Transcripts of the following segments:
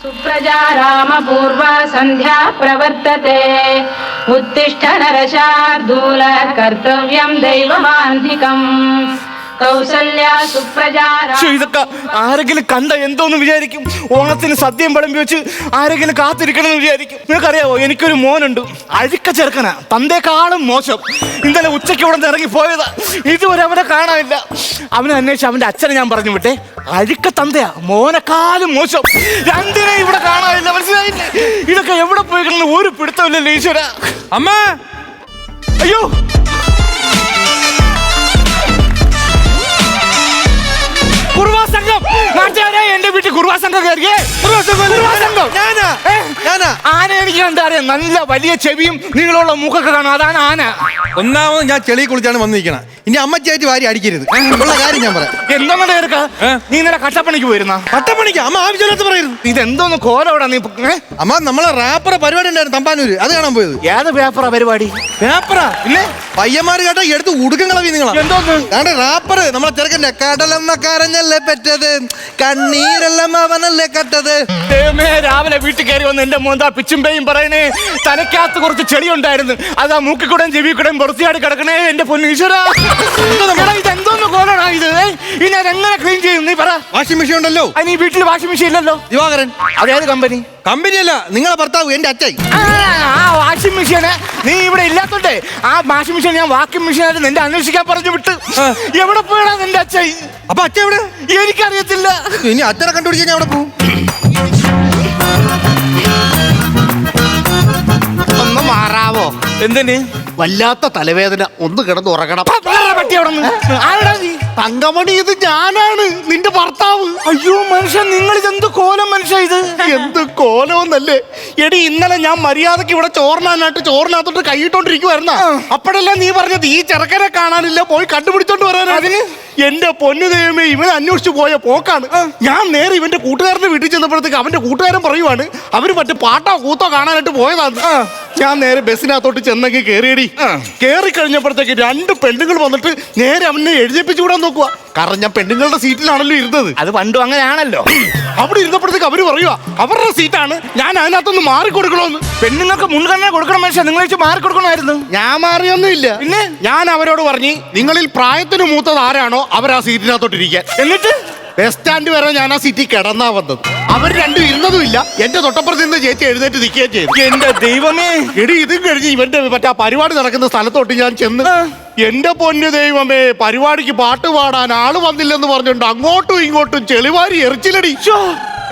सुप्रजा रामपूर्वा सन्ध्या प्रवर्तते उत्तिष्ठ नरशार्दूल कर्तव्यं दैवमान्धिकम् കൗസല്യ സുപ്രജാ. ഇതൊക്കെ ആരെങ്കിലും കണ്ട എന്തോന്ന് വിചാരിക്കും? ഓണത്തിന് സദ്യം വിളമ്പി വെച്ച് ആരെങ്കിലും കാത്തിരിക്കണമെന്ന് വിചാരിക്കും. നിനക്കറിയാവോ, എനിക്കൊരു മോനുണ്ട്, അഴുക്ക ചെറുക്കനാ, തന്തേക്കാളും മോശം. ഇന്നലെ ഉച്ചയ്ക്ക് ഇവിടെ നിന്ന് ഇറങ്ങി പോയതാ, ഇതുവരെ അവനെ കാണാനില്ല. അവനെ അന്വേഷിച്ച് അവന്റെ അച്ഛനെ ഞാൻ പറഞ്ഞു വിട്ടെ, അഴുക്ക തന്തയാ, മോനെക്കാളും മോശം. രണ്ടിനെ ഇവിടെ കാണാനില്ല, മനസ്സിലായില്ലേ? ഇതൊക്കെ എവിടെ പോയി കിടന്ന് ഒരു പിടുത്തമില്ലല്ലോ ഈശ്വര. അമ്മ, അയ്യോ, കുറുവാ സംഘം നാട്ടുകാരെ, എന്റെ വീട്ടിൽ കുറുവാ സംഘം കയറിയേ. ആന എനിക്ക് കണ്ടറിയാം, നല്ല വലിയ ചെവിയും നീളമുള്ള മൂക്കൊക്കെ കാണും, അതാണ് ആന. ഒന്നാമത് ഞാൻ ചെളി കുളിച്ചാണ് വന്നിരിക്കണം. ഇനി അമ്മച്ചായിട്ട് വാരി അടിക്കരുത് ഉള്ള കാര്യം ഞാൻ പറയാം. എന്താ കേൾക്ക, നീ ഇന്നലെ കട്ടപ്പണിക്ക് പോയിരുന്ന? കട്ടപ്പണിക്ക് അമ്മ ആവശ്യമില്ലാത്ത പറയരുത്. ഇതെന്തോന്ന് കോലോടാ നീ? അമ്മ, നമ്മളെ റാപ്പറ പരിപാടി ഉണ്ടായിരുന്നു തമ്പാനൂര്, അത് കാണാൻ പോയത്. ഏത് പേപ്പറാ പരിപാടി? പേപ്പറാ ഇല്ലേ? പയ്യന്മാര് കേട്ടാ എടുത്ത് ഉടുക്കങ്ങളവി നിങ്ങളാ. എന്തോന്ന് റാപ്പറ് നമ്മളെ ചെറുക്കന്റെ കടലമ്മ കരഞ്ഞല്ലേ പെറ്റത്, കണ്ണീരെല്ലാം അവനല്ലേ കട്ടത്. രാവിലെ വീട്ടിൽ കയറി വന്ന് എന്റെ മോന്താ പിച്ചുമ്പേയും പറയണേ, തലക്കകത്ത് കുറച്ച് ചെളി ഉണ്ടായിരുന്നു, അതാ മൂക്കിക്കൂടെയും ചെവിക്കൂടെയും പുറത്തിയാടി കിടക്കണേ. എന്റെ പൊന്നീശ്വര, ഇതെന്തോന്ന് കോലാണ് ഇത്? ഇനി എങ്ങനെ ക്ലീൻ ചെയ്യും നീ പറ? വാഷിംഗ് മെഷീൻ ഉണ്ടല്ലോ. അതിന് വീട്ടിൽ വാഷിംഗ് മെഷീൻ ഇല്ലല്ലോ. ദിവാകരൻ. അതേത് കമ്പനി? കമ്പനിയല്ല, നിങ്ങളെ ഭർത്താവ് എന്റെ അച്ഛൻ. ആ വാഷിംഗ് മെഷീന് നീ ഇവിടെ ഇല്ലാത്തോണ്ടേ ആ വാഷിംഗ് മെഷീൻ ഞാൻ വാഷിംഗ് മെഷീനായിട്ട് നിന്റെ അന്വേഷിക്കാൻ പറഞ്ഞു വിട്ട്. എവിടെ പോയടാ നിന്റെ അച്ഛൻ? അപ്പൊ അച്ഛൻ എവിടെ? എനിക്കറിയത്തില്ല. ഇനി അച്ഛനെ കണ്ടുപിടിക്കാൻ ഞാൻ അവിടെ പോകും. ഒന്ന് മാറാവോ? എന്തിന്? വല്ലാത്ത തലവേദന, ഒന്ന് കിടന്ന് ഉറങ്ങണം. പട്ടി അവിടെ ആരടാ നീ? തങ്കമണി, ഇത് ഞാനാണ്, നിന്റെ ഭർത്താവ്. അയ്യോ മനുഷ്യ, നിങ്ങൾ ഇതെന്ത് കോലം മനുഷ്യ ഇത്? എന്ത് കോലമെന്നല്ലേ എടി, ഇന്നലെ ഞാൻ മര്യാദക്ക് ഇവിടെ ചോറിനകത്തോട്ട് കൈയിട്ടോണ്ടിരിക്കുവായിരുന്ന, അപ്പോഴെല്ലാം നീ പറഞ്ഞത് ഈ ചെറുക്കനെ കാണാനില്ല, പോയി കണ്ടുപിടിച്ചോണ്ട് വരാനാ. അതിന് എന്റെ പൊന്നു ദൈവമേ, ഇവൻ അന്വേഷിച്ചു പോയ പോക്കാണ്. ഞാൻ നേരെ ഇവന്റെ കൂട്ടുകാരന്റെ വീട്ടിൽ ചെന്നപ്പോഴത്തേക്ക് അവന്റെ കൂട്ടുകാരൻ പറയുവാണ് അവര് മറ്റേ പാട്ടോ കൂത്തോ കാണാനായിട്ട് പോയതാണ്. ഞാൻ നേരെ ബസ്സിനകത്തോട്ട് ചെന്നെങ്കിൽ കയറിയടി. കയറി കഴിഞ്ഞപ്പോഴത്തേക്ക് രണ്ട് പെണ്ണുങ്ങൾ വന്നിട്ട് നേരെ അവനെ എഴുതിപ്പിച്ചുകൂടാൻ നോക്കുക. കാരണം ഞാൻ പെണ്ണുങ്ങളുടെ സീറ്റിലാണല്ലോ ഇരുന്നത്. അത് പണ്ടും അങ്ങനെയാണല്ലോ. അവിടെ ഇരുന്നപ്പോഴത്തേക്ക് അവര് പറയുക അവരുടെ സീറ്റാണ്, ഞാൻ അതിനകത്തൊന്ന് മാറിക്കൊടുക്കണമെന്ന്. പെണ്ണുങ്ങൾക്ക് മുൻഗണന കൊടുക്കണം മനുഷ്യ, നിങ്ങൾ മാറിക്കൊടുക്കണമായിരുന്നു. ഞാൻ മാറിയൊന്നുമില്ല. പിന്നെ ഞാൻ അവരോട് പറഞ്ഞു, നിങ്ങളിൽ പ്രായത്തിന് മൂത്തത് ആരാണോ അവരാ സീറ്റിനകത്തോട്ടിരിക്കാൻ. എന്നിട്ട് ബസ് സ്റ്റാൻഡ് വരെ ഞാൻ ആ സീറ്റിൽ കിടന്നാ വന്നത്. അവർ രണ്ടും ഇരുന്നതുമില്ല, എന്റെ തൊട്ടപ്പുറത്ത് നിന്ന് ചേച്ചി എഴുന്നേറ്റ് നിൽക്കുകയും ചെയ്തു. എന്റെ ദൈവമേ, എടി ഇതും കഴിഞ്ഞ് ഇവന്റെ മറ്റേ പരിപാടി നടക്കുന്ന സ്ഥലത്തോട്ട് ഞാൻ ചെന്ന്, എന്റെ പൊന്നു ദൈവമേ, പരിപാടിക്ക് പാട്ട് പാടാൻ ആള് വന്നില്ലെന്ന് പറഞ്ഞിട്ടുണ്ട് അങ്ങോട്ടും ഇങ്ങോട്ടും ചെളിവാരി എറിച്ചിലടി.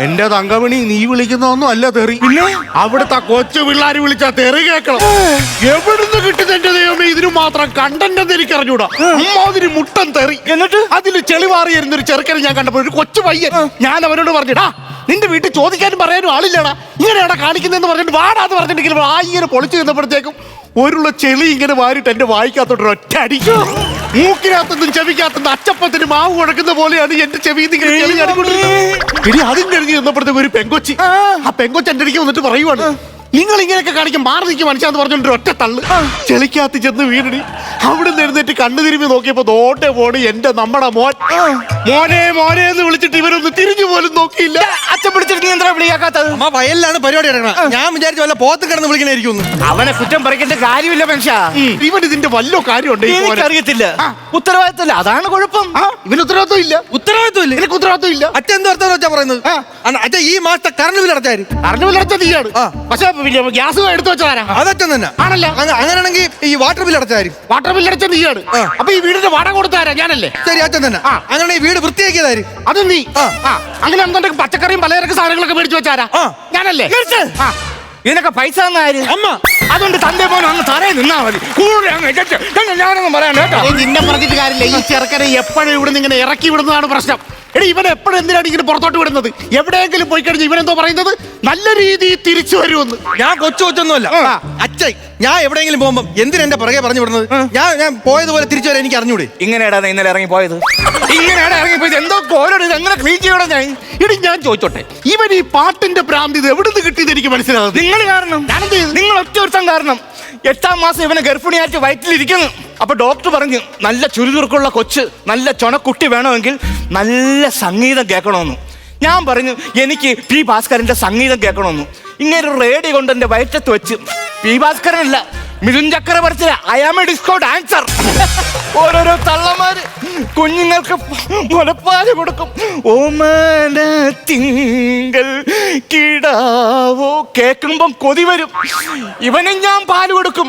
എന്റെ തങ്കമണി, നീ വിളിക്കുന്നൊന്നും അല്ല തെറി, പിന്നെ അവിടുത്തെ കൊച്ചു പിള്ളേര് വിളിച്ചാ തെറി കേൾക്കണം. എവിടുന്ന് കിട്ടുന്ന എന്റെ ദൈവമേ, ഇതിന് മാത്രം കണ്ടന്റ് എനിക്ക് അറിഞ്ഞൂടാ. അമ്മാതിരി മുട്ടൻ തെറി. എന്നിട്ട് അതിൽ ചെളിവാറി ഇരുന്നൊരു ചെറുക്കനെ ഞാൻ കണ്ടപ്പോൾ, ഒരു കൊച്ചു പയ്യൻ. ഞാൻ അവനോട് പറഞ്ഞിട്ടാ, നിന്റെ വീട്ടിൽ ചോദിക്കാനും പറയാനും ആളില്ലടാ, ഇങ്ങനെയാടാ കാണിക്കുന്നതെന്ന് പറഞ്ഞിട്ട് വാടാന്ന് പറഞ്ഞിട്ടുണ്ടെങ്കിൽ ഇങ്ങനെ പൊളിച്ചു നിന്നപ്പോഴത്തേക്കും ഒരുള്ള ചെളി ഇങ്ങനെ വാരിട്ട് എന്റെ വായിക്കാത്തോട്ട് ഒറ്റ അടിച്ചു. മൂക്കിനകത്തുനിന്നും ചെവിക്കകത്തുനിന്ന് അച്ചപ്പത്തിന് മാവ് കുഴക്കുന്ന പോലെയാണ് എന്റെ ചെവി ചെളി അടിക്കൊണ്ടിരുന്നത്. ഇനി അതും കഴിഞ്ഞ് ചെന്നപ്പോഴത്തേക്ക് ഒരു പെങ്കൊച്ചി, ആ പെങ്കൊച്ചി എന്റെ അടുക്ക് വന്നിട്ട് പറയുവാണ്, നിങ്ങൾ ഇങ്ങനെയൊക്കെ കാണിക്കും, മാറി നിൽക്കും മനുഷ്യാന്ന് പറഞ്ഞിട്ട് ഒറ്റ തള്ളു. ചെളിക്കകത്ത് ചെന്ന് വീണടി. അവിടെ നിന്ന് എഴുന്നേറ്റ് കണ്ണു തിരുമ്പി നോക്കിയപ്പോ ദോട്ടെ പോണി എന്റെ നമ്മുടെ മോൻ. മോനെ മോനെ എന്ന് വിളിച്ചിട്ട് ഇവരൊന്ന് തിരിഞ്ഞു പോലും നോക്കിയില്ല. അച്ഛൻ പിടിച്ചിട്ട് നീ എന്താ വിളിയാക്കാത്തത്? അമ്മ, വയലിലാണ് പരിപാടി നടക്കണം. ഞാൻ വിചാരിച്ചു വല്ല പോത്ത് കിടന്ന് വിളിക്കണായിരിക്കും. അവനെ കുറ്റം പറിക്കേണ്ട കാര്യമില്ല മനുഷ്യ. ഇവൻ ഇതിന്റെ വല്ലോ കാര്യമുണ്ട്? എനിക്കറിയത്തില്ല, ഉത്തരവാദിത്തമില്ല, അതാണ് കുഴപ്പം. ഇവന് ഉത്തരവാദിത്വം ഇല്ല. ഉത്തരവാദിത്വം ഇല്ല. എനിക്ക് ഉത്തരവാദിത്വം ഇല്ല. അച്ഛൻ എന്ത് വർത്താനം വെച്ചാ പറയുന്നത്? അച്ഛൻ ഈ മാസത്തെ കറണ്ട് ബില്ല് അടച്ചാര്? കറണ്ട് ബില്ല് അടച്ചത് നീയാണ്. പക്ഷെ ഗ്യാസ് എടുത്തു വെച്ചതാരാ? അതച്ഛൻ തന്നെ ആണല്ലോ. അങ്ങനെയാണെങ്കിൽ ഈ വാട്ടർ ബില്ല് അടച്ചാര്? വാട്ടർ ബില്ല് അടച്ചത് നീയാണ്. അപ്പൊ ഈ വീടിന്റെ വാടക കൊടുത്താരാ? ഞാനല്ലേ. ശരി, അച്ഛൻ തന്നെ. അങ്ങനെ ഈ വീട് വൃത്തിയാക്കിയതാര്? അത് നീ. അങ്ങനെ എന്തുണ്ടെങ്കിൽ പച്ചക്കറിയും പലചരക്ക് സാധനങ്ങളൊക്കെ മേടിച്ചു വെച്ചാരാ? ഞാനല്ലേ. ഇതിനൊക്കെ പൈസ തന്നാര്? അമ്മ. അതുകൊണ്ട് തന്റെ പോലും അങ്ങ് തറയിൽ നിന്നാ മതി. ഞാനൊന്നും പറയാൻ കേട്ടോ. നിന്നെ പറഞ്ഞിട്ട് കാര്യമില്ല. ഈ ചെറുക്കനെ എപ്പോഴും ഇവിടുന്ന് ഇങ്ങനെ ഇറക്കി വിടുന്നതാണ് പ്രശ്നം. എടി, ഇവൻ എപ്പോഴും എന്തിനാണ് ഇങ്ങനെ പുറത്തോട്ട് വിടുന്നത്? എവിടെയെങ്കിലും പോയി കഴിഞ്ഞ് ഇവനെന്തോ പറയുന്നത് നല്ല രീതിയിൽ തിരിച്ചു വരുമെന്ന്. ഞാൻ കൊച്ചൊന്നുമല്ല അച്ഛൻ. ഞാൻ എവിടെയെങ്കിലും പോകുമ്പോ എന്തിനാ എന്റെ പുറകെ പറഞ്ഞു വിടുന്നത്? ഞാൻ പോയതുപോലെ തിരിച്ചു വരാൻ എനിക്ക് അറിഞ്ഞൂടെ? ഇങ്ങനെയാടാ ഇന്നലെ ഇറങ്ങി പോയത്? ഇങ്ങനെയാടാ ഇറങ്ങിപ്പോയത്? എന്തോ കോലോട് എങ്ങനെ ക്ലീൻ ചെയ്യണം ഞാൻ? ഇടി, ഞാൻ ചോദിച്ചോട്ടെ, ഇവൻ ഈ പാട്ടിന്റെ പ്രാന്തി ഇത് എവിടുന്ന് കിട്ടിയത് എനിക്ക് മനസ്സിലാകും. നിങ്ങൾ കാരണം, നിങ്ങൾ ഒറ്റ ഒരുത്തം കാരണം. 8ാം മാസം ഇവനെ ഗർഭിണിയായിട്ട് വയറ്റിലിരിക്കുന്നു. അപ്പൊ ഡോക്ടർ പറഞ്ഞു, നല്ല ചുരുതുറുക്കുള്ള കൊച്ച്, നല്ല ചൊണക്കുട്ടി വേണമെങ്കിൽ നല്ല സംഗീതം കേൾക്കണമെന്ന്. ഞാൻ പറഞ്ഞു എനിക്ക് പി ഭാസ്കരന്റെ സംഗീതം കേൾക്കണമെന്ന്. ഇങ്ങനെ ഒരു റേഡിയോ കൊണ്ട് എന്റെ വയറ്റത്ത് വെച്ച്, പി ഭാസ്കരനല്ല Mithun Chakraborty, I am a disco dancer. ഓരോരോ തള്ളമാര് കുഞ്ഞുങ്ങൾക്ക് മുലപ്പാല് കൊടുക്കും. ഓമന തിങ്കൾ കിടാവോ കേൾക്കുമ്പം കൊതി വരും. ഇവനും ഞാൻ പാല് കൊടുക്കും.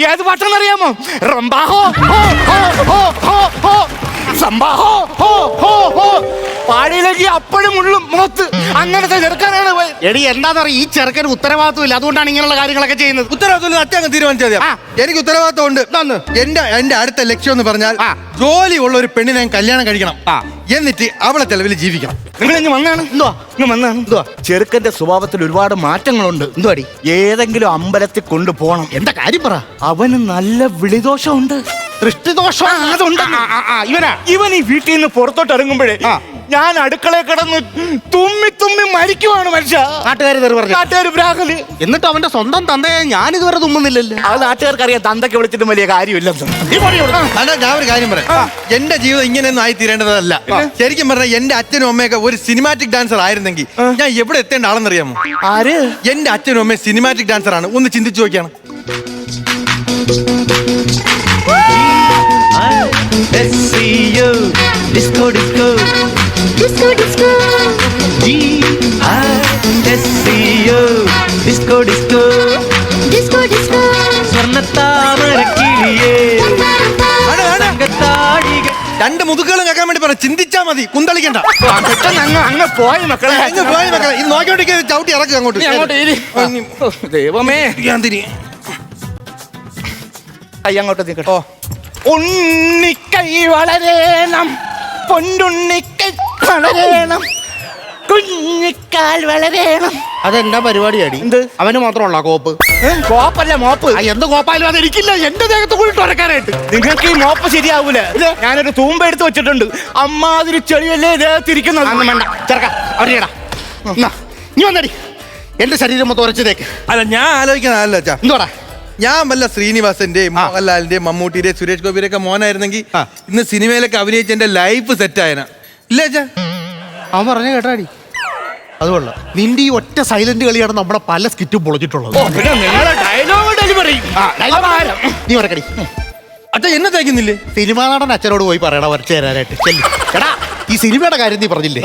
ഏത് പാട്ടെന്നറിയാമോ? റംബാഹോ ഹോ ഹോ ഹോ ഹോ ഹോ സംബാഹോ ഹോ ഹോ ഹോ. പാടിയിലേക്ക് അപ്പോഴും ഉള്ളും മുഖത്ത്. അങ്ങനത്തെ ചെറുക്കാനാണ്. എടി എന്താണെന്നറിയ, ഈ ചെറുക്കന് ഉത്തരവാദിത്വം ഇല്ല, അതുകൊണ്ടാണ് ഇങ്ങനെയുള്ള കാര്യങ്ങളൊക്കെ ചെയ്യുന്നത്. ഉത്തരവാദിത്വം അച്ഛൻ തീരുമാനിച്ചാൽ എനിക്ക് ഉത്തരവാദിത്വം ഉണ്ട്. എന്റെ അടുത്ത ലക്ഷ്യം എന്ന് പറഞ്ഞാൽ ജോലി ഉള്ള ഒരു പെണ്ണിനെ ഞാൻ കല്യാണം കഴിക്കണം. എന്നിട്ട് അവളെ ചെലവിൽ ജീവിക്കണം. നിങ്ങൾ ഇങ്ങ് വന്നാണ്. ചെറുക്കന്റെ സ്വഭാവത്തിൽ ഒരുപാട് മാറ്റങ്ങളുണ്ട്. എന്തുവാടി? ഏതെങ്കിലും അമ്പലത്തിൽ കൊണ്ടുപോകണം. എന്താ കാര്യം പറ. അവന് നല്ല വിളിദോഷമുണ്ട്, ദൃഷ്ടിദോഷം. അതുണ്ട്. ഇവൻ ഈ വീട്ടിൽ നിന്ന് പുറത്തോട്ട് ഇറങ്ങുമ്പോഴേ ഞാൻ അടുക്കളയിൽ കിടന്ന് തുമ്മി തുമ്മി മരിക്കുവാണ് മനുഷ്യ. നാട്ടുകാർ ബ്രാഹല്. എന്നിട്ട് അവന്റെ സ്വന്തം തന്തയെ ഞാൻ ഇതുവരെ തുമ്മുന്നില്ലല്ലോ. അത് നാട്ടുകാർക്ക് അറിയാം. തന്തയ്ക്ക് വിളിച്ചിട്ടും വലിയ കാര്യമില്ലെന്ന്. ഞാൻ ഒരു കാര്യം പറയാം. എന്റെ ജീവിതം ഇങ്ങനെയൊന്നും ആയി തീരേണ്ടതല്ല. ശരിക്കും പറഞ്ഞാൽ എന്റെ അച്ഛനും അമ്മയൊക്കെ ഒരു സിനിമാറ്റിക് ഡാൻസർ ആയിരുന്നെങ്കിൽ ഞാൻ എവിടെ എത്തേണ്ട ആളെന്നറിയാമോ? ആര്? എന്റെ അച്ഛനും അമ്മയും സിനിമാറ്റിക് ഡാൻസർ ആണ്. ഒന്ന് ചിന്തിച്ചു നോക്കിയാണ്. Disco, disco, disco, disco. D-I-S-C-O, disco, disco, disco, disco. സ്വർണ്ണത്താമരക്കിളിയേ, തങ്കത്താഴികൾ. രണ്ട് മുതുക്കുകളും കേൾക്കാൻ വേണ്ടി പറയാം. ചിന്തിച്ചാ മതി, കുന്തളിക്കണ്ട. അങ്ങ് പോയ മക്കളെ, അങ്ങ് പോയ മക്കളെ. ഇത് നോക്കിയോണ്ടിരിക്കുക, ചവിട്ടി ഇറക്കുക അങ്ങോട്ട്. ദൈവമേ, അങ്ങോട്ട് നിൽക്കട്ടോ. ഉണ്ണിക്കൈ വളരേണം, പൊന്നുണ്ണിക്കൈ വളരേണം, കുഞ്ഞിക്കാൽ വളരേണം. അതെന്താ പരിപാടിയാടി? എന്ത്? അവന് മാത്രമുള്ള കോപ്പ്? കോപ്പല്ല, മോപ്പ്. എന്ത് കോപ്പായാലും അതെനിക്കില്ല. എന്റെ ദേഹത്ത് കൂടി ഉരക്കാനായിട്ട്. നിങ്ങൾക്ക് ഈ മോപ്പ് ശരിയാവൂല. ഞാനൊരു തൂമ്പ എടുത്ത് വെച്ചിട്ടുണ്ട്. അമ്മാതിരി ചെളിയല്ലേ ദേഹത്തിരിക്കുന്നത്. വേണ്ട ചെറുക്ക, അവരിടാ. നീ വന്നടി, എന്റെ ശരീരം മൊത്തം ഉരച്ചതേക്ക്. അല്ല, ഞാൻ ആലോചിക്കുന്നതല്ല അച്ഛാ. എന്തുവാടാ? ഞാൻ വല്ല ശ്രീനിവാസന്റെയും മോഹൻലാലിന്റെയും മമ്മൂട്ടിയുടെയും സുരേഷ് ഗോപിയുടെ ഒക്കെ മോനായിരുന്നെങ്കിൽ ഇന്ന് സിനിമയിലൊക്കെ അഭിനയിച്ച എന്റെ ലൈഫ് സെറ്റ് ആയന. ഇല്ലേ അച്ഛാ? അവൻ പറഞ്ഞു കേട്ടാടി. അതുകൊള്ള നിന്റെ ഈ ഒറ്റ സൈലന്റ് കളിയാണ് നമ്മുടെ പല സ്കിറ്റും പൊളിച്ചിട്ടുള്ളത്. Dialogue delivery. നീ ഉറക്കടി. അച്ഛാ എന്നെ തേക്കുന്നില്ലേ? സിനിമാ നടൻ അച്ഛനോട് പോയി പറയണ വരച്ചു തരാനായിട്ട്. എടാ, ഈ സിനിമയുടെ കാര്യം നീ പറഞ്ഞില്ലേ?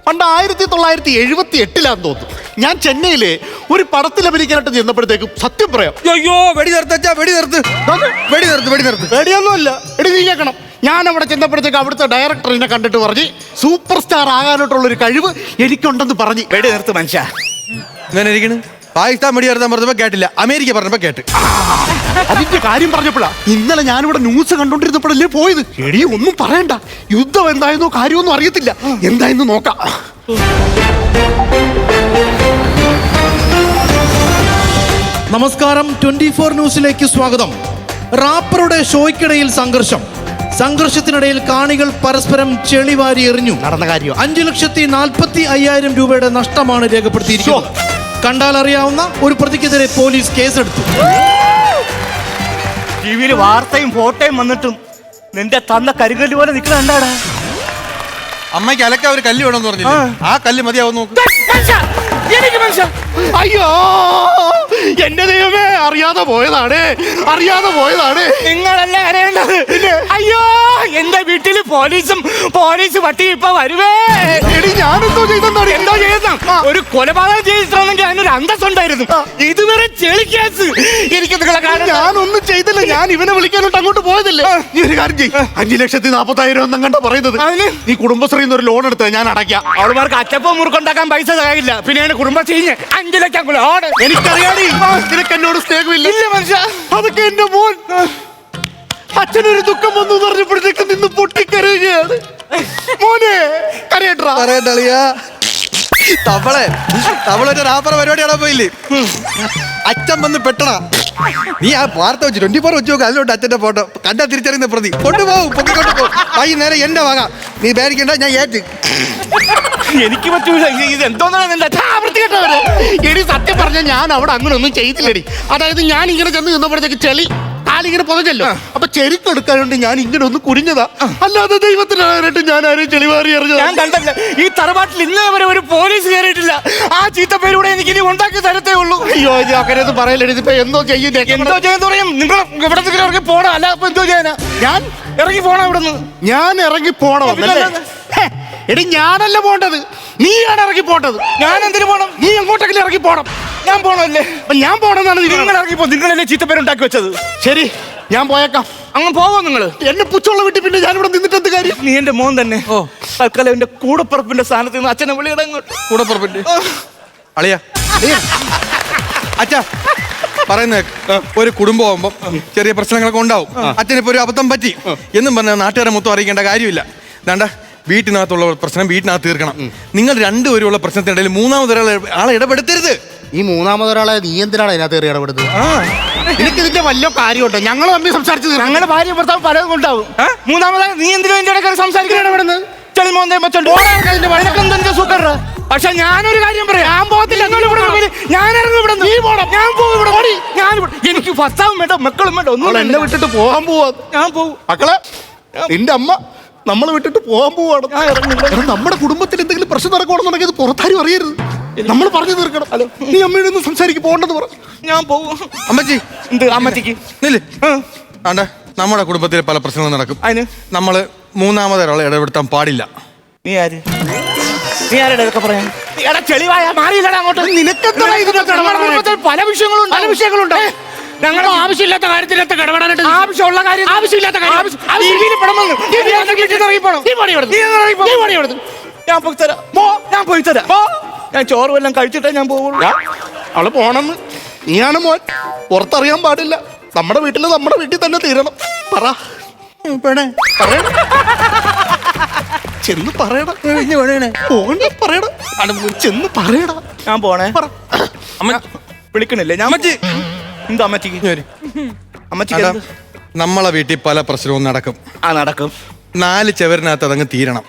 പണ്ട് 1978 തോന്നുന്നു ഞാൻ ചെന്നൈയില് ഒരു പടത്തിൽ അഭിനയിക്കാനായിട്ട് ചെന്നപ്പോഴത്തേക്കും സത്യം പറയാം. അയ്യോ, വെടി നിർത്തച്ചാ, വെടി നിർത്ത്, വെടി നിർത്ത്, വെടി നിർത്ത്. പേടിയൊന്നുമല്ല. എടി നീ കേൾക്കണം. ഞാൻ അവിടെ ചെന്നപ്പോഴത്തേക്ക് അവിടുത്തെ ഡയറക്ടർ എന്നെ കണ്ടിട്ട് പറഞ്ഞ് സൂപ്പർ സ്റ്റാർ ആകാനായിട്ടുള്ള ഒരു കഴിവ് എനിക്കുണ്ടെന്ന് പറഞ്ഞ്. വെടി നിർത്ത് മനുഷ്യ. ഇങ്ങനെ ഇരിക്കണ്. പാകിസ്ഥാൻ വെടി നിർത്താൻ പറഞ്ഞപ്പോ കേട്ടില്ല, അമേരിക്ക പറഞ്ഞപ്പോ കേട്ട്. അതിന്റെ കാര്യം പറഞ്ഞപ്പോഴാ ഇന്നലെ ഞാനിവിടെ ന്യൂസ് കണ്ടോണ്ടിരുന്നപ്പോഴല്ലേ പോയത്. എടി ഒന്നും പറയണ്ട, യുദ്ധം എന്തായെന്നോ കാര്യമൊന്നും അറിയത്തില്ല. എന്തായെന്ന് നോക്കാം. നമസ്കാരം, 24 ന്യൂസിലേക്ക് സ്വാഗതം. റാപ്പറുടെ ഷോയ്ക്കിടയിൽ സംഘർഷത്തിനിടയിൽ കാണികൾ പരസ്പരം ചെളിവാരി എറിഞ്ഞു. നടന്ന കാര്യം. 5,40,50,000 രൂപയുടെ നഷ്ടമാണ് രേഖപ്പെടുത്തിയിരിക്കുന്നത്. കണ്ടാൽ അറിയാവുന്ന ഒരു പ്രതിക്കെതിരെ പോലീസ് കേസെടുത്തു. ടിവിയിൽ വാർത്തയും ഫോട്ടോയും വന്നിട്ടും നിന്റെ തന്ന കരിങ്കല്ല് പോലെ നിൽക്കുന്ന കണ്ടാടാ. അമ്മയ്ക്ക് അലക്ക ഒരു കല്ല് വേണമെന്ന് പറഞ്ഞില്ലേ? ആ കല്ല് മതിയാവും. നോക്ക്. അയ്യോ, എന്റെ ദൈവമേ, അറിയാതെ പോയതാണ്. നിങ്ങളല്ലേ അറിയേണ്ടത്. അയ്യോ, എന്റെ വീട്ടില് പോലീസ് പട്ടി ഇപ്പൊ വരുവേ. എടി, ഞാനെന്തോ ചെയ്തെന്നാണ്? എന്തോ ചെയ്ത ഒരു കൊലപാതകം ചെയ്തിട്ടുണ്ടെങ്കിൽ അതിനൊരു അന്തസ്സുണ്ടായിരുന്നു. ഇതുവരെ ചെളി കേസ്. എനിക്ക് നിങ്ങളെ കാണാൻ. ഞാനൊന്നും ചെയ്തില്ല. ഞാൻ ഇവനെ വിളിക്കാനോട്ട് അങ്ങോട്ട് പോയതല്ലേ. നീ ഒരു കാര്യം ചെയ്യ്. 5,40,000 ഒന്നും കണ്ട പറയുന്നത്. നീ കുടുംബശ്രീന്ന് ഒരു ലോൺ എടുത്ത് ഞാൻ അടയ്ക്കാം. അവളുമാർക്ക് അച്ചപ്പം മുറുക്കുണ്ടാക്കാൻ പൈസ തകയില്ല. പിന്നെ കുടുംബശ്രീ 5 ലക്ഷം ലോൺ. എനിക്കറിയാടി, നിനക്ക് എന്നോട് സ്നേഹമില്ല. ഇല്ല മനുഷ്യ. അതൊക്കെ എന്റെ മോൻ. അച്ഛനൊരു ദുഃഖം വന്നു പറഞ്ഞപ്പോഴത്തേക്ക് നിന്ന് പൊട്ടിക്കരയുകയാണ്. മോനെ കരയട്ടാ. പറയണ്ടളിയാ, തവളൊരു റാപ്പറ പരിപാടിയാണോ പോയില്ലേ? അച്ഛൻ വന്ന് പെട്ടടാ. നീ ആ വാർത്ത വെച്ച് 24 വെച്ച് നോക്ക്. അതിലോട്ട് അച്ഛന്റെ ഫോട്ടോ കണ്ടാ തിരിച്ചറിയുന്ന പ്രതി കൊണ്ടുപോകും. പൊക്കിക്കൊണ്ട് പോകും. വൈകുന്നേരം എന്റെ വക. നീ പേടിക്കണ്ട, ഞാൻ ഏറ്റ്. എനിക്ക് പറ്റൂല. ഇത് എന്തോന്നാണ് നിന്റെ എടി, സത്യം പറഞ്ഞ ഞാൻ അവിടെ അങ്ങനെ ഒന്നും ചെയ്തില്ലടി. അതായത് ഞാൻ ഇങ്ങനെ ചെന്ന് നിന്നപ്പോഴത്തേക്ക് ചെളി കാലിങ്ങനെ പുതഞ്ഞല്ലോ. അപ്പൊ ചെരുക്കെടുക്കാൻ വേണ്ടി ഞാൻ ഇങ്ങനെ ഒന്ന് കുനിഞ്ഞതാ. അല്ലാതെ ദൈവത്തിനായിട്ട് ഞാൻ ആരെയും ചെളിവാരി എറിഞ്ഞത് ഞാൻ കണ്ടല്ല. ഈ തറവാട്ടിൽ ഇന്നേ വരെ ഒരു പോലീസ് കയറിയിട്ടില്ല. ആ ചീത്തപ്പേരൂടെ എനിക്ക് ഇനി ഉണ്ടാക്കി തരത്തേ ഉള്ളൂ. അയ്യോ അങ്ങനെയൊന്നും പറയല്ലേ. ഇതിപ്പോ എന്തോ ചെയ്യുന്നേ. എന്തോ ചെയ്യാൻ പറയും. നിങ്ങൾ ഇവിടെ ഇറങ്ങി പോടാ. അല്ല അപ്പൊ എന്തോ ചെയ്യാനാ? ഞാൻ ഇറങ്ങി പോണോ ഇവിടുന്ന്? ഞാൻ ഇറങ്ങി പോണോ? എടി ഞാനല്ല പോണ്ടത്, നീയാണ് ഇറങ്ങി പോണ്ടത്. ഞാൻ എന്തിനു പോണം? നീ എങ്ങോട്ടെങ്കിലും ഇറങ്ങി പോണം. ഞാൻ പോണല്ലേ? അപ്പൊ ഞാൻ പോണെന്നാണ് നിങ്ങൾ ഇറങ്ങിപ്പോ. നിങ്ങളല്ലേ ചീത്തപ്പേരുണ്ടാക്കി വെച്ചത്. ശരി, ഞാൻ പോയേക്കാം. അങ്ങ് പോവോ നിങ്ങള്? എന്നെ പുച്ചുള്ള വീട്ടിൽ പിന്നെ ഞാനിവിടെ നിന്നിട്ട് എന്ത് കാര്യം? നീ എന്റെ മോൻ തന്നെ. തൽക്കാലം എന്റെ കൂടപ്പുറപ്പിന്റെ സ്ഥാനത്ത് നിന്ന് അച്ഛനെ വിളിയിടങ്ങോട്ട്. കൂടപ്പുറപ്പിന്റെ അളിയ അച്ഛാ പറയുന്ന ഒരു കുടുംബമാകുമ്പോ ചെറിയ പ്രശ്നങ്ങളൊക്കെ ഉണ്ടാവും. അച്ഛനിപ്പോ ഒരു അബദ്ധം പറ്റി എന്നും പറഞ്ഞ നാട്ടുകാരെ മൊത്തം അറിയിക്കേണ്ട കാര്യമില്ല. വേണ്ട, വീട്ടിനകത്തുള്ള പ്രശ്നം വീട്ടിനകത്ത് തീർക്കണം. നിങ്ങൾ രണ്ടുപേരുള്ള പ്രശ്നത്തിനിടയിൽ മൂന്നാമതൊരാളെ ഇടപെടുത്തരുത്. ഈ മൂന്നാമതൊരാളെ നീ എന്തിനാണ് അതിനകത്ത് കയറി ഇടപെടുന്നത്? എനിക്ക് ഇതിന്റെ വല്ല കാര്യമുണ്ടോ? ഞങ്ങൾ തമ്മിൽ സംസാരിച്ചത് ഞങ്ങളുടെ ഭാര്യ ഭർത്താവ് പലതും ഉണ്ടാവും. മൂന്നാമതായി നീ എന്തിനും എന്റെ ഇടയ്ക്ക് സംസാരിക്കാൻ ഇടപെടുന്നത്? ചെളിമോന്തേ സൂക്കറ. പക്ഷെ ഞാനൊരു കാര്യം പറയാം. ഞാൻ പോകത്തില്ല. ഞാൻ ഇറങ്ങും ഇവിടെ. നീ പോണം. ഞാൻ പോകും ഇവിടെ. എനിക്ക് ഭർത്താവും വേണ്ട, മക്കളും വേണ്ട, ഒന്നും എന്നെ വിട്ടിട്ട് പോകാൻ പോവാ. ഞാൻ പോകും. മക്കളെ, നിന്റെ അമ്മ നമ്മളെ വിട്ടിട്ട് പോകാൻ പോവാണ്. നമ്മുടെ കുടുംബത്തിൽ എന്തെങ്കിലും പ്രശ്നം നടക്കണമെന്നുണ്ടെങ്കിൽ ഇത് പുറത്താരും അറിയരുത്. നമ്മൾ പറഞ്ഞു തീർക്കണം. ഹലോ, നീ അമ്മയുടെ ഒന്നും സംസാരിക്ക്, പോകണ്ടെന്ന് പറ. ഞാൻ പോകും. അമ്മച്ചി എന്ത് അമ്മച്ചിക്ക്? നില്ല്. ആണ്ട, നമ്മുടെ കുടുംബത്തിൽ പല പ്രശ്നങ്ങളും നടക്കും. അതിന് നമ്മള് മൂന്നാമതൊരാളെ ഇടപെടുത്താൻ പാടില്ല. നീ ആര്? നീ ആരുടെ ഇതൊക്കെ പറയാൻ? ചെളിവായ മാറിയില്ലടാ അങ്ങോട്ട്. നിനക്കെന്താ ഇതിനകത്ത് പല വിഷയങ്ങളുണ്ട്. പല വിഷയങ്ങളുണ്ട്. ഞങ്ങൾ ആവശ്യമില്ലാത്ത കാര്യത്തിനകത്ത് ഇടപെടാനായിട്ട് ആവശ്യമുള്ള കാര്യം ആവശ്യമില്ലാത്ത കാര്യം ഞാൻ പോയി തരാം. ഞാൻ പോയി തരാം. ഞാൻ ചോറ് വല്ലതും കഴിച്ചിട്ടേ ഞാൻ പോകുള്ളൂ. അവള് പോണെന്ന് നീയാണ് മോൻ. പുറത്തറിയാൻ പാടില്ല. നമ്മുടെ വീട്ടിൽ തന്നെ തീരണം. പറ ചെന്ന് പറയടാ. പറയടാ. ചെന്ന് പറയടാ. ഞാൻ പോണേ. അമ്മ വിളിക്കണില്ലേ? ഞാൻ അമ്മച്ചി എന്താ അമ്മച്ചിക്ക്? അമ്മച്ചിക്ക് അതാ, നമ്മളെ വീട്ടിൽ പല പ്രശ്നവും നടക്കും. നടക്കും. 4 ചുവരിനകത്ത് അതങ്ങ് തീരണം.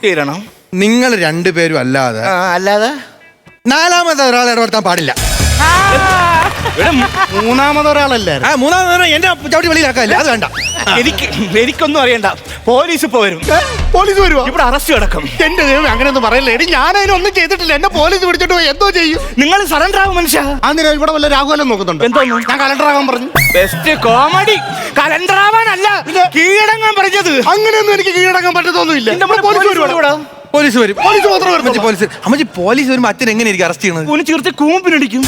നിങ്ങൾ രണ്ടുപേരും അല്ലാതെ അല്ലാതെ നാലാമതൊരാളെ ഇടപെടുത്താൻ പാടില്ല. മൂന്നാമതൊരാളല്ലേ? മൂന്നാമതൊരാൾ എന്റെ ചവിട്ടി വെളിയിലാക്കാല്ലേ? അത് വേണ്ട. എനിക്കൊന്നും അറിയണ്ട. പോലീസ് ഇപ്പൊ വരും. പോലീസ് വരുമോ? ഇവിടെ അറസ്റ്റ് കിടക്കും. എന്റെ ദൈവം, അങ്ങനെയൊന്നും പറയല്ലേ. എടി ഞാൻ അതിനൊന്നും ചെയ്തിട്ടില്ല. എന്നെ പോലീസ് പിടിച്ചിട്ട് പോയി എന്തോ ചെയ്യും? നിങ്ങൾ സറണ്ടർ ആകും മനുഷ്യ. അന്നിര ഇവിടെ വല്ല രാഘുവല്ലം നോക്കുന്നുണ്ട്. എന്തോന്നു? ഞാൻ കലണ്ടർ ആകാൻ പറഞ്ഞു. Best comedy. കലണ്ടർ ആവാനല്ല, കീഴടങ്ങാൻ പറഞ്ഞത്. അങ്ങനെയൊന്നും എനിക്ക് കീഴടങ്ങാൻ പറ്റത്തൊന്നുമില്ല. പോലീസ് വരുവാ. പോലീസ് വരും. പോലീസ് മാത്രം വരും. അമ്മച്ചി പോലീസ് വരുമ്പോ അച്ഛൻ എങ്ങനെ അറസ്റ്റ് ചെയ്യണത്? ഊന് ചേർത്ത് കൂമ്പിനടിക്കും.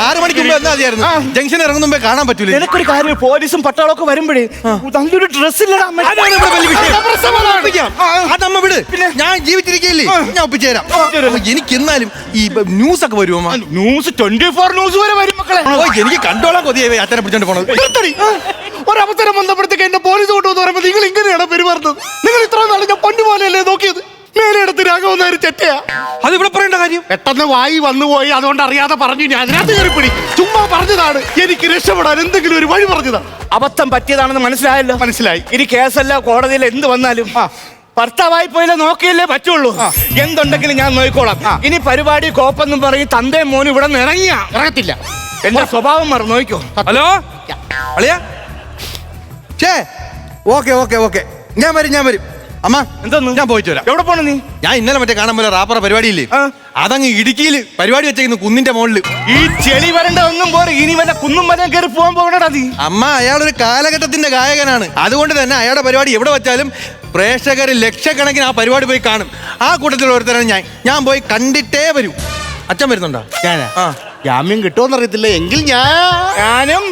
6 മണിക്ക് മുമ്പ് എന്നാ മതിയായിരുന്നു. ജംഗ്ഷൻ ഇറങ്ങുന്ന മുമ്പേ കാണാൻ പറ്റൂല. എനിക്കൊരു കാര്യം, പോലീസും പട്ടാളമൊക്കെ വരുമ്പോഴേ നല്ലൊരു ഡ്രസ് ഇല്ലടാ. അതമ്മ വിട്. ഞാൻ ജീവിച്ചിരിക്കല്ലേ, ഞാൻ ഒപ്പിച്ചു തരാം. എനിക്ക് എന്നാലും ഈ ന്യൂസ് ഒക്കെ വരുമോ? ന്യൂസ് 24 ന്യൂസ് വരെ വരും മക്കളെ. എനിക്ക് കണ്ടോളാൻ കൊതിയായി അച്ഛനെ പിടിച്ചോണ്ട് പോണത്. ഒരവസരം വന്നപ്പോഴത്തേക്ക് എന്നെ പോലീസ് കൊണ്ടുവന്ന് പറയുമ്പോൾ നിങ്ങൾ ഇങ്ങനെയാണ് പെരുമാറുന്നത്. നിങ്ങൾ ഇത്ര നാളെ ഞാൻ പൊന്നു പോലെയല്ലേ നോക്കിയത്? മേലെടുത്ത് രാഘവൻ ഒരു ചെറ്റയാ. അത് ഇവിടെ പറയേണ്ട കാര്യം. പെട്ടെന്ന് വായി വന്നുപോയി, അതുകൊണ്ട് അറിയാതെ പറഞ്ഞു. ഞാൻ അതിനകത്ത് കയറിപ്പിടി. ചുമ്മാ പറഞ്ഞതാണ്. എനിക്ക് രക്ഷപ്പെടാൻ എന്തെങ്കിലും ഒരു വഴി പറഞ്ഞതാ. അബദ്ധം പറ്റിയതാണെന്ന് മനസ്സിലായല്ലോ. മനസ്സിലായി. ഇനി കേസല്ല, കോടതിയിൽ എന്ത് വന്നാലും ഭർത്താവായി പോയില്ലേ നോക്കിയല്ലേ പറ്റുള്ളൂ. എന്തുണ്ടെങ്കിലും ഞാൻ നോക്കിക്കോളാം. ഇനി പരിപാടി കോപ്പെന്നും പറയും തന്തേ മോനും ഇവിടെ നിന്ന് ഇറങ്ങത്തില്ല. എന്റെ സ്വഭാവം മറന്നു നോക്കോ. ഹലോ അളിയാ. ഓക്കെ ഞാൻ വരും. അമ്മ എന്തോന്നു? ഞാൻ പോയിട്ട് വരാം. എവിടെ പോണു നീ? ഞാൻ ഇന്നലെ മറ്റേ കാണാൻ പോലെ റാപ്പറ പരിപാടിയില്ലേ, അതങ്ങ് ഇടുക്കിയിൽ പരിപാടി വെച്ചേക്കുന്നു, കുന്നിന്റെ മുകളിൽ. ഈ ചെളി വരണ്ട ഒന്നും പോരെ. ഇനി വല്ല കുന്നും വരെ കയറി പോകാൻ പോകണടാ നീ. അമ്മ അയാളൊരു കാലഘട്ടത്തിന്റെ ഗായകനാണ്. അതുകൊണ്ട് തന്നെ അയാളുടെ പരിപാടി എവിടെ വെച്ചാലും പ്രേക്ഷകർ ലക്ഷക്കണക്കിന് ആ പരിപാടി പോയി കാണും. ആ കൂട്ടത്തിൽ ഒരുത്തരാണ് ഞാൻ പോയി കണ്ടിട്ടേ വരൂ. അച്ഛൻ വരുന്നുണ്ടോ? ജാമ്യം കിട്ടുമോന്നറിയത്തില്ല. എങ്കിൽ ഞാനും